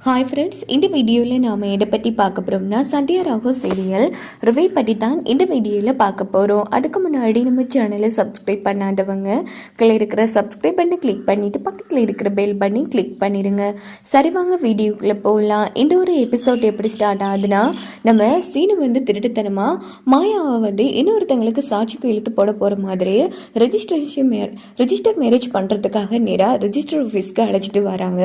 Hi friends, இந்த வீடியோவில் நாம் எதை பற்றி பார்க்க போகிறோம்னா சந்தியா ராகு சீரியல் ரிவை பற்றி தான் இந்த வீடியோவில் பார்க்க போகிறோம். அதுக்கு முன்னாடி நம்ம சேனலை சப்ஸ்கிரைப் பண்ணாதவங்க கீழே இருக்கிற சப்ஸ்கிரைப் பண்ணி கிளிக் பண்ணிவிட்டு பக்கத்தில் இருக்கிற பெல் பண்ணி கிளிக் பண்ணிடுங்க. சரி வாங்க வீடியோக்குள்ளே போகலாம். இந்த ஒரு எபிசோட் எப்படி ஸ்டார்ட் ஆகுதுன்னா, நம்ம சீனு திருட்டுத்தனமாக மாயாவை இன்னொருத்தங்களுக்கு சாட்சிக்கு இழுத்து போட போகிற மாதிரி ரெஜிஸ்டர் மேரேஜ் பண்ணுறதுக்காக நேராக ரெஜிஸ்டர் ஆஃபீஸ்க்கு அழைச்சிட்டு வராங்க.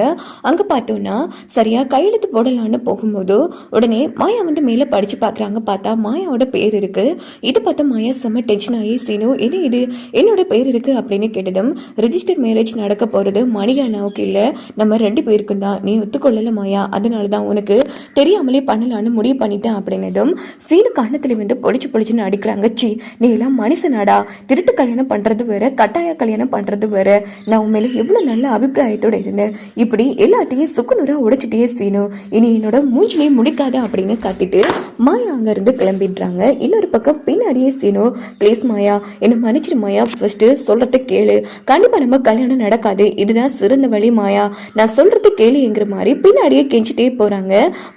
அங்கே பார்த்தோன்னா சரியா கையெழுத்து போடலான்னு போகும்போது உடனே மாயா மேலே படிச்சு பார்க்குறாங்க. பார்த்தா மாயாவோட பேர் இருக்கு. இது பார்த்தா மாயா செம்ம டென்ஷன் ஆகி சீனு என்ன இது என்னோட பேர் இருக்கு அப்படின்னு கேட்டதும், ரெஜிஸ்டர் மேரேஜ் நடக்க போறது மணிகானாவுக்கு இல்லை, நம்ம 2 பேருக்கும் தான், நீ ஒத்துக்கொள்ளல மாயா, அதனால தான் உனக்கு தெரியாமலே பண்ணலான்னு முடிவு பண்ணிட்டேன் அப்படின்னதும் சீனு கண்ணத்துல பொழிச்சுன்னு அடிக்கிறாங்க. சி, நீ எல்லாம் மனுஷனாடா, திருட்டு கல்யாணம் பண்றது வேற, கட்டாய கல்யாணம் பண்றது வேற. நான் உண்மையில எவ்வளவு நல்ல அபிப்பிராயத்தோட இருந்தேன், இப்படி எல்லாத்தையும் சுக்குநூறா உடைச்சிட்டு சீனு, இனி என்னோட மூஞ்சிலே முடிக்காத அப்படின்னு கத்திட்டு மாயா அங்க இருந்து கிளம்பிடுறாங்க. இன்னொரு பக்கம் பின்னாடியே சீனு, ப்ளீஸ் மாயா, என்ன மன்னிச்சிரு மாயா, ஃபர்ஸ்ட் சொல்றத கேளு, கண்டிப்பா நம்ம கல்யாணம் நடக்காது, இதுதான் சிறந்த வழி மாயா, நான் சொல்றது கேளுங்கிற மாதிரி பின்னாடியே கெஞ்சிட்டே போறாங்க.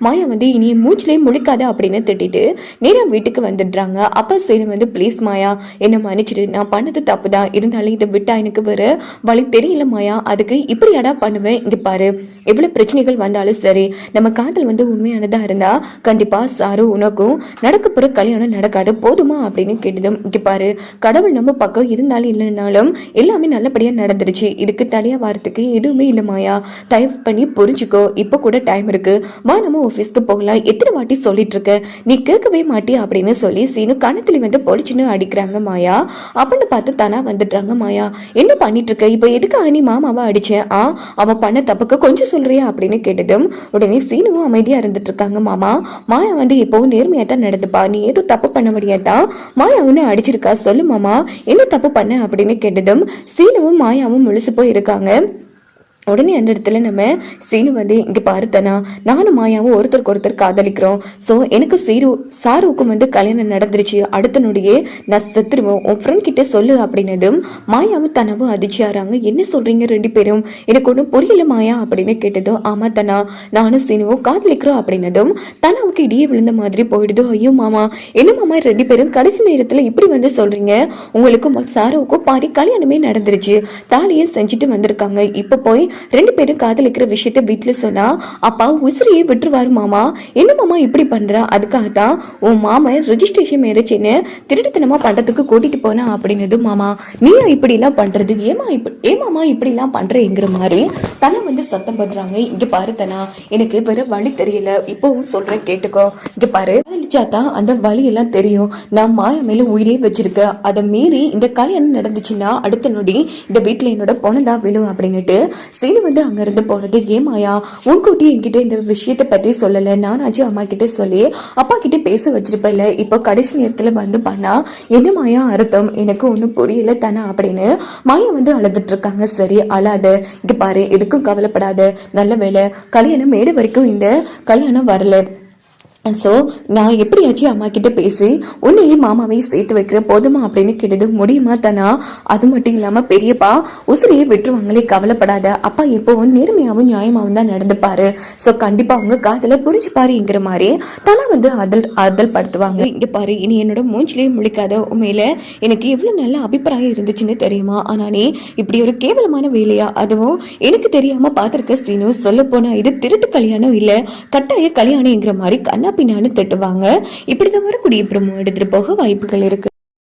மாயா இனி மூஞ்சிலே முழிக்காத அப்படின்னு திட்டிட்டு நேரா வீட்டுக்கு வந்துடுறாங்க. அப்ப சீனு ப்ளீஸ் மாயா, என்ன மன்னிச்சிரு, நான் பண்ணது தப்பு தான், இருந்தாலும் இதை விட்டா எனக்கு வேற வழி தெரியல மாயா, அதுக்கு இப்படியாடா பண்ணுவேன், இங்க பாரு எவ்வளவு பிரச்சனைகள் வந்தாலும் சரி, நம்ம காதல் உண்மையானதா இருந்தா கண்டிப்பா சாரு உனக்கும் நடக்க போற கல்யாணம் நடக்காது, போதுமா அப்படின்னு கேட்டதும், இங்க பாரு கடவுள் நம்ம பக்கம் இருந்தாலும் இல்லைனாலும் எல்லாமே நல்லபடியா நடந்துருச்சு, இதுக்கு தலையா வாரத்துக்கு எதுவுமே இல்ல மாயா, தயவு பண்ணி புரிஞ்சுக்கோ, இப்ப கூட டைம் இருக்கு, வா நம்ம ஆபீஸ்க்கு போகலாம், எத்தனை வாட்டி சொல்லிட்டு இருக்க, நீ கேட்கவே மாட்டியா அப்படின்னு சொல்லி சீனு கணத்துல பொழிச்சுன்னு அடிக்கிறாங்க. மாயா அப்படின்னு பார்த்து தானா வந்துடுறாங்க. மாயா என்ன பண்ணிட்டு இருக்க, இப்ப எதுக்காக நீ மாமாவை அடிச்சேன், அவன் பண்ண தப்புக்கு கொஞ்சம் சொல்றியா அப்படின்னு கேட்டதும் உடனே சீனுவும் அமைதியா இருந்துட்டு இருக்காங்க. மாமா, மாயா இப்போ நேர்மையா தான் நடந்துப்பா, நீ ஏதோ தப்பு பண்ண முடியாதா, மாயா உன்னை அடிச்சிருக்கா, சொல்லு மாமா என்ன தப்பு பண்ண அப்படின்னு கேட்டதும் சீனுவும் மாயாவும் முழுசு போய் இருக்காங்க. உடனே அந்த இடத்துல நம்ம சீனு இங்க பாருத்தனா, நானும் மாயாவும் ஒருத்தருக்கு ஒருத்தர் காதலிக்கிறோம், ஸோ எனக்கு சாருவுக்கும் கல்யாணம் நடந்துருச்சு, அடுத்த நொடியே நான் செத்துருவோம், உன் ஃப்ரெண்ட் கிட்ட சொல்லு அப்படின்னதும் மாயாவும் தனாவும் அதிர்ச்சியாராங்க. என்ன சொல்றீங்க 2 பேரும், எனக்கு ஒன்றும் புரியல மாயா அப்படின்னு கேட்டதும், ஆமா தனா, நானும் சீனுவும் காதலிக்கிறோம் அப்படின்னதும் தனாவுக்கு இடியே விழுந்த மாதிரி போயிடுது. ஐயோ மாமா, என்ன மாமா 2 பேரும் கடைசி நேரத்துல இப்படி சொல்றீங்க, உங்களுக்கும் சாருவுக்கும் பாதி கல்யாணமே நடந்துருச்சு, தாலியை செஞ்சுட்டு வந்திருக்காங்க, இப்ப போய் 2 பேரும் காதலிக்கிற விஷயத்த வீட்டுல சொன்னா அப்பா உசிரியே விட்டுருவாரு மாமா, என்ன மாமா இப்படி பண்ற, அதுக்காகத்தான் உன் மாமா ரெஜிஸ்ட்ரேஷன் மேரேஜ்னு திருட்டுத்தனமா பண்றதுக்கு கூட்டிட்டு போனா அப்படின்னது. மாமா நீயா இப்படி எல்லாம் பண்றது, ஏமாமா இப்படி எல்லாம் பண்றேங்கிற மாதிரி தன சத்தம் பண்றாங்க. இங்க பாரு தனா, எனக்கு வேற வழி தெரியல, இப்பவும் சொல்றேன் கேட்டுக்கோ, இங்க பாரு காதலிச்சாதான் அந்த வழி எல்லாம் தெரியும், நான் மாயா மேல உயிரே வச்சிருக்க, அதை மீறி இந்த கல்யாணம் நடந்துச்சுன்னா அடுத்த நொடி இந்த வீட்டுல என்னோட பொண்ணதான் விழும் அப்படின்னுட்டு சீனு அங்க இருந்து போனது. ஏமாயா உன்கூட்டி என்கிட்ட இந்த விஷயத்த பற்றி சொல்லல, நானாச்சு அம்மா கிட்ட சொல்லி அப்பா கிட்ட பேச வச்சிருப்பல, இப்போ கடைசி நேரத்துல பண்ணா என்ன மாயா அர்த்தம், எனக்கு ஒன்னும் புரியல தானே அப்படின்னு மாயா அழுதுட்டு இருக்காங்க. சரி அழாத, இங்க பாரு எதுக்கும் கவலைப்படாத, நல்ல வேலை கல்யாணம் மேடு வரைக்கும் இந்த கல்யாணம் வரல, ஸோ நான் எப்படியாச்சும் அம்மா கிட்ட பேசி உன்னையும் மாமாவையும் சேர்த்து வைக்கிற போதுமா அப்படின்னு கேட்டது. முடியுமா தானா, அது மட்டும் இல்லாம பெரியப்பா உசிரியை விட்டுருவாங்களே, கவலைப்படாத, அப்பா எப்பவும் நேர்மையாவும் நியாயமாவும் தான் நடந்துப்பாரு, ஸோ கண்டிப்பா அவங்க காதல புரிஞ்சு பாருங்கிற மாதிரி தானா ஆறுதல் படுத்துவாங்க. இங்க பாரு இனி என்னோட மூஞ்சிலேயே முழிக்காத, உண்மையில எனக்கு எவ்வளவு நல்ல அபிப்பிராயம் இருந்துச்சுன்னு தெரியுமா, ஆனா நீ இப்படி ஒரு கேவலமான வேலையா, அதுவும் எனக்கு தெரியாம பாத்திருக்க சீனு, சொல்ல போனா இது திருட்டு கல்யாணம் இல்ல கட்டாய கல்யாணம்ங்கிற மாதிரி கண்ணா பின்னான்னு திட்டுவாங்க. இப்படிதான் வரக்கூடிய ப்ரோமோ எடுத்துட்டு போக வாய்ப்புகள் இருக்கு.